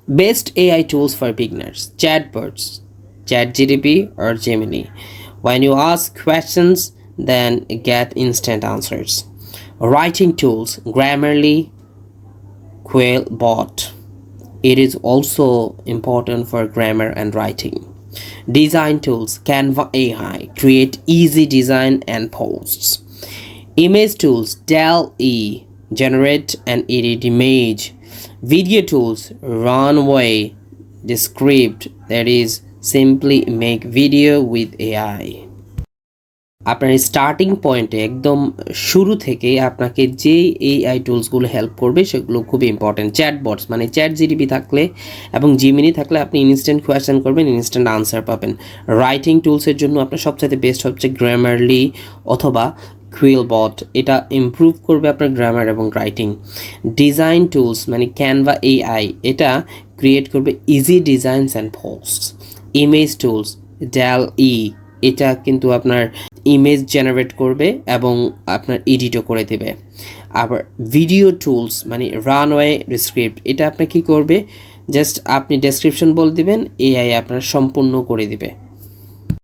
Best AI tools for beginners, chatbots, ChatGPT or Gemini. When you ask questions, then get instant answers. Writing tools, Grammarly, Quillbot. It is also important for grammar and writing. Design tools, Canva AI, create easy design and posts. Image tools, DALL-E, generate and edit image. Video tools, Runway, Descript, that is simply make video with AI. আপনার starting পয়েন্টে একদম শুরু থেকে আপনাকে যে AI টুলসগুলো help করবে সেগুলো খুব ইম্পর্টেন্ট। চ্যাটবটস মানে চ্যাট জিটিপি থাকলে এবং জিমিনি থাকলে আপনি ইনস্ট্যান্ট কোয়েশ্চেন করবেন, ইনস্ট্যান্ট আনসার পাবেন। রাইটিং টুলসের জন্য আপনার সবচেয়ে বেস্ট হচ্ছে গ্রামারলি অথবা কুইলবট, এটা ইমপ্রুভ করবে আপনার গ্রামার এবং রাইটিং। ডিজাইন টুলস মানে ক্যানভা এআই, এটা ক্রিয়েট করবে easy designs and posts. Image tools, DALL-E, এটা কিন্তু আপনার ইমেজ জেনারেট করবে এবং আপনার এডিটও করে দেবে। আবার ভিডিও টুলস মানে রানওয়ে স্ক্রিপ্ট, এটা আপনি কি করবে, জাস্ট আপনি ডেসক্রিপশন বলে দিবেন, এআই আপনার সম্পূর্ণ করে দিবে।